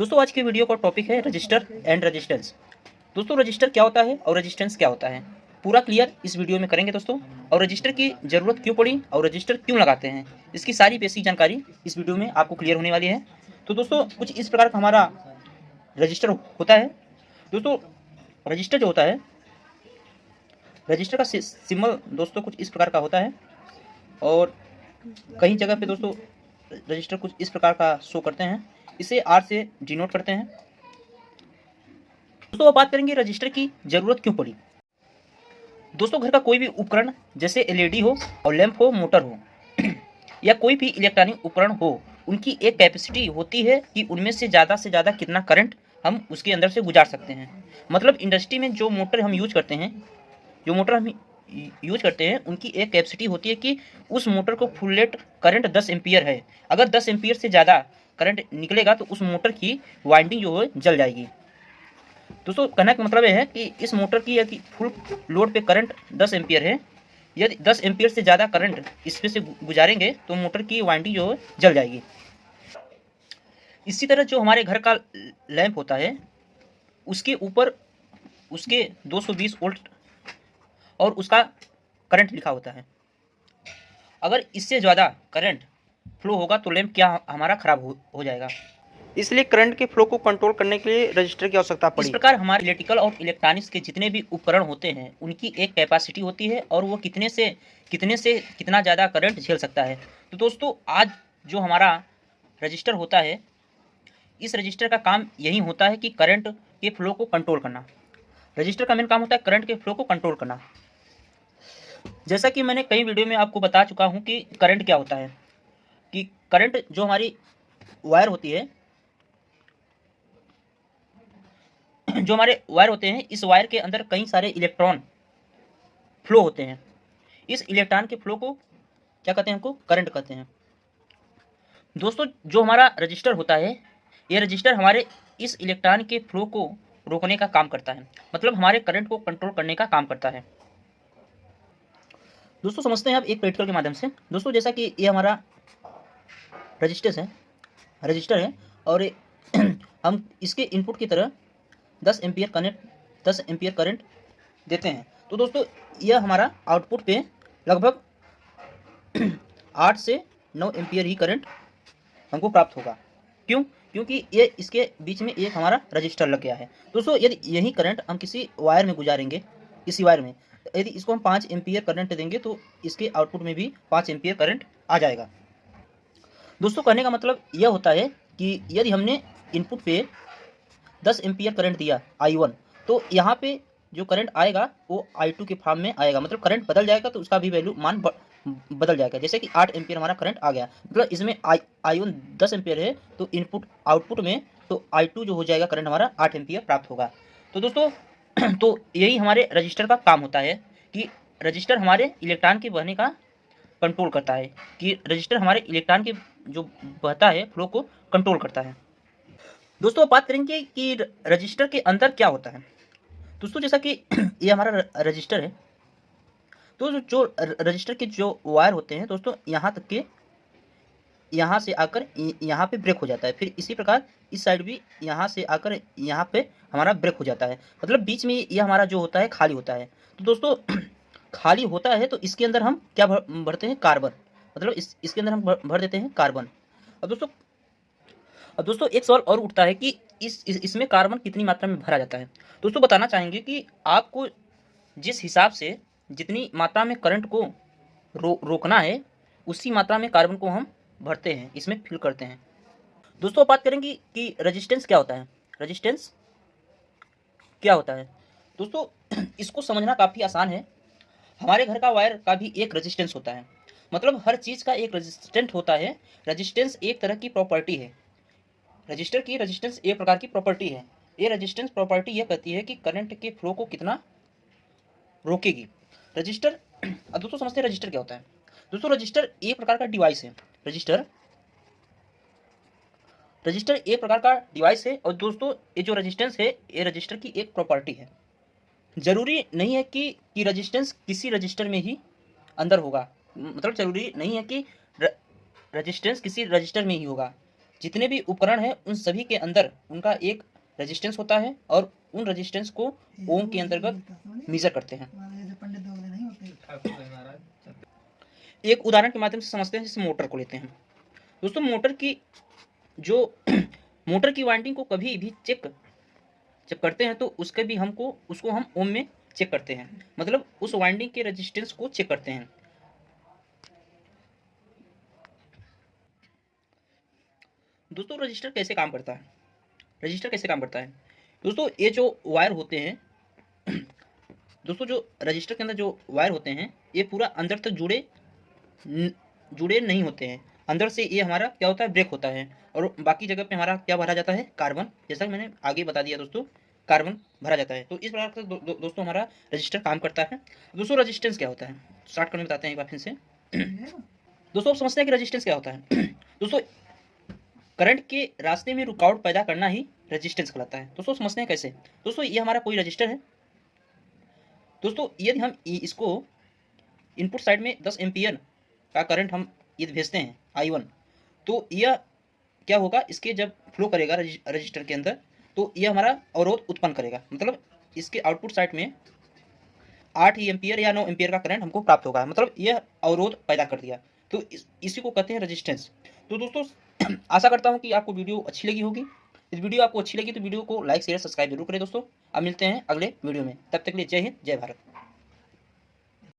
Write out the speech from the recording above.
दोस्तों आज की वीडियो का टॉपिक है रजिस्टर एंड रेजिस्टेंस। दोस्तों रजिस्टर क्या होता है और रेजिस्टेंस क्या होता है, पूरा क्लियर इस वीडियो में करेंगे दोस्तों। और रजिस्टर की ज़रूरत क्यों पड़ी और रजिस्टर क्यों लगाते हैं, इसकी सारी बेसिक जानकारी इस वीडियो में आपको क्लियर होने वाली है। तो दोस्तों कुछ इस प्रकार का हमारा रजिस्टर होता है। दोस्तों रजिस्टर जो होता है, रजिस्टर का सिंबल दोस्तों कुछ इस प्रकार का होता है और कई जगह पे दोस्तों रजिस्टर कुछ इस प्रकार का शो करते हैं, इसे आर से डिनोट करते हैं। दोस्तों अब बात करेंगे रजिस्टर की ज़रूरत क्यों पड़ी। दोस्तों घर का कोई भी उपकरण जैसे एलईडी हो और लैंप हो, मोटर हो या कोई भी इलेक्ट्रॉनिक उपकरण हो, उनकी एक कैपेसिटी होती है कि उनमें से ज़्यादा कितना करंट हम उसके अंदर से गुजार सकते हैं। मतलब इंडस्ट्री में जो मोटर हम यूज करते हैं, उनकी एक कैपेसिटी होती है कि उस मोटर को फुल रेट करंट 10 एम्पियर है। अगर 10 एम्पियर से ज़्यादा करंट निकलेगा तो उस मोटर की वाइंडिंग जो है जल जाएगी। दोस्तों कहने का मतलब यह है कि इस मोटर की यदि फुल लोड पे करंट 10 एम्पियर है, यदि 10 एम्पियर से ज़्यादा करंट इसमें से गुजारेंगे तो मोटर की वाइंडिंग जो है जल जाएगी। इसी तरह जो हमारे घर का लैंप होता है, उसके ऊपर उसके 220 वोल्ट और उसका करंट लिखा होता है। अगर इससे ज़्यादा करंट फ्लो होगा तो लैंप क्या हमारा ख़राब हो जाएगा। इसलिए करंट के फ्लो को कंट्रोल करने के लिए रजिस्टर की आवश्यकता पड़ी। इस प्रकार हमारे इलेक्ट्रिकल और इलेक्ट्रॉनिक्स के जितने भी उपकरण होते हैं उनकी एक कैपेसिटी होती है और वो कितने से कितना ज़्यादा करंट झेल सकता है। तो दोस्तों आज जो हमारा रजिस्टर होता है, इस रजिस्टर का काम यही होता है कि करंट के फ्लो को कंट्रोल करना। रजिस्टर का मेन काम होता है करंट के फ्लो को कंट्रोल करना। जैसा कि मैंने कई वीडियो में आपको बता चुका हूँ कि करंट क्या होता है, कि करंट जो हमारी वायर होती है, जो हमारे वायर होते हैं, इस वायर के अंदर कई सारे इलेक्ट्रॉन फ्लो होते हैं। इस इलेक्ट्रॉन के फ्लो को क्या कहते हैं, हमको करंट कहते हैं। दोस्तों जो हमारा रजिस्टर होता है, ये रजिस्टर हमारे इस इलेक्ट्रॉन के फ्लो को रोकने का काम करता है, मतलब हमारे करंट को कंट्रोल करने का काम करता है। दोस्तों समझते हैं आप एक प्रैक्टिकल के माध्यम से। दोस्तों जैसा कि ये हमारा रजिस्टर है और हम इसके इनपुट की तरह 10 एम्पियर करंट देते हैं। तो दोस्तों यह हमारा आउटपुट पे लगभग 8 से 9 एम्पियर ही करंट हमको प्राप्त होगा। क्यों? क्योंकि ये इसके बीच में एक हमारा रजिस्टर लग गया है। दोस्तों यदि यही करंट हम किसी वायर में गुजारेंगे, किसी वायर में, यदि इसको हम 5 एम्पियर करंट देंगे तो इसके आउटपुट में भी 5 एम्पियर करंट आ जाएगा। दोस्तों कहने का मतलब यह होता है कि यदि हमने इनपुट पे 10 एम्पियर करंट दिया I1, तो यहाँ पे जो करंट आएगा वो I2 के फॉर्म में आएगा। मतलब करंट बदल जाएगा तो उसका भी वैल्यू मान बदल जाएगा। जैसे कि 8 एम्पियर हमारा करंट आ गया, मतलब इसमें I1 10 एम्पियर है तो आउटपुट में तो I2 जो हो जाएगा करंट हमारा 8 एम्पियर प्राप्त होगा। तो दोस्तों तो यही हमारे रजिस्टर का काम होता है कि रजिस्टर हमारे इलेक्ट्रॉन के बहने का कंट्रोल करता है, कि रजिस्टर हमारे इलेक्ट्रॉन के जो बहता है फ्लो को कंट्रोल करता है। दोस्तों बात करेंगे कि रजिस्टर के अंदर क्या होता है। दोस्तों जैसा कि ये हमारा रजिस्टर है, तो जो रजिस्टर के जो वायर होते हैं दोस्तों, यहाँ तक के यहाँ से आकर यहाँ पे ब्रेक हो जाता है। फिर इसी प्रकार इस साइड भी यहाँ से आकर यहाँ पे हमारा ब्रेक हो जाता है। मतलब बीच में ये हमारा जो होता है खाली होता है। तो दोस्तों खाली होता है तो इसके अंदर हम क्या भरते हैं, कार्बन। मतलब इसके अंदर हम भर देते हैं कार्बन। अब दोस्तों एक सवाल और उठता है कि इसमें कार्बन कितनी मात्रा में भरा जाता है। दोस्तों बताना चाहेंगे कि आपको जिस हिसाब से जितनी मात्रा में करंट को रोकना है, उसी मात्रा में कार्बन को हम भरते हैं, इसमें फिल करते हैं। दोस्तों बात करेंगे कि रेजिस्टेंस क्या होता है। रेजिस्टेंस क्या होता है दोस्तों, इसको समझना काफ़ी आसान है। हमारे घर का वायर का भी एक रेजिस्टेंस होता है, मतलब हर चीज़ का एक रेजिस्टेंट होता है। रेजिस्टेंस एक तरह की प्रॉपर्टी है। रजिस्टर की रेजिस्टेंस एक प्रकार की प्रॉपर्टी है। ये रेजिस्टेंस प्रॉपर्टी यह कहती है कि करंट के फ्लो को कितना रोकेगी। रजिस्टर अब दोस्तों समझते हैं रजिस्टर क्या होता है। दोस्तों रजिस्टर एक प्रकार का डिवाइस है। रजिस्टर एक प्रकार का डिवाइस है और दोस्तों ये जो रेजिस्टेंस है, ये रजिस्टर की एक प्रॉपर्टी है। जरूरी नहीं है कि रेजिस्टेंस किसी रजिस्टर में ही अंदर होगा, मतलब जरूरी नहीं है कि रेजिस्टेंस किसी रजिस्टर में ही होगा। जितने भी उपकरण हैं उन सभी के अंदर उनका एक रेजिस्टेंस होता है और उन रेजिस्टेंस को ओम के अंतर्गत मेजर करते हैं। एक उदाहरण के माध्यम से समझते हैं, जैसे मोटर को लेते हैं। दोस्तों मोटर की जो मोटर की वाइंडिंग को कभी भी चेक जब करते हैं तो उसको हम ओम में चेक करते हैं, मतलब उस वाइंडिंग के रेजिस्टेंस को चेक करते हैं। दोस्तों रजिस्टर कैसे काम करता है? रजिस्टर कैसे काम करता है दोस्तों, ये जो वायर होते हैं दोस्तों, जो रजिस्टर के अंदर जो वायर होते हैं ये पूरा अंदर तक जुड़े नहीं होते हैं। अंदर से ये हमारा क्या होता है, ब्रेक होता है, और बाकी जगह पे हमारा क्या भरा जाता है, कार्बन। जैसा कि मैंने आगे बता दिया दोस्तों, कार्बन भरा जाता है। तो इस प्रकार से दोस्तों हमारा रजिस्टर काम करता है। दोस्तों रजिस्टेंस क्या होता है, स्टार्ट करने बताते हैं एक बार फिर से। दोस्तों आप समझते हैं कि रजिस्टेंस क्या होता है। दोस्तों करंट के रास्ते में रुकावट पैदा करना ही रेजिस्टेंस कहलाता है। दोस्तों समझते हैं कैसे। दोस्तों ये हमारा कोई रजिस्टर है। दोस्तों यदि हम इसको इनपुट साइड में 10 एम्पियर का करंट हम यदि भेजते हैं I1, तो यह क्या होगा, इसके जब फ्लो करेगा रजिस्टर के अंदर, तो यह हमारा अवरोध उत्पन्न करेगा, मतलब इसके आउटपुट साइड में 8 एम्पियर या 9 एम्पियर का करंट हमको प्राप्त होगा, मतलब यह अवरोध पैदा कर दिया। तो इसी को कहते हैं रेजिस्टेंस। तो दोस्तों आशा करता हूँ कि आपको वीडियो अच्छी लगी होगी। इस वीडियो आपको अच्छी लगी तो वीडियो को लाइक शेयर सब्सक्राइब जरूर करें दोस्तों। अब मिलते हैं अगले वीडियो में, तब तक के लिए जय हिंद जय भारत।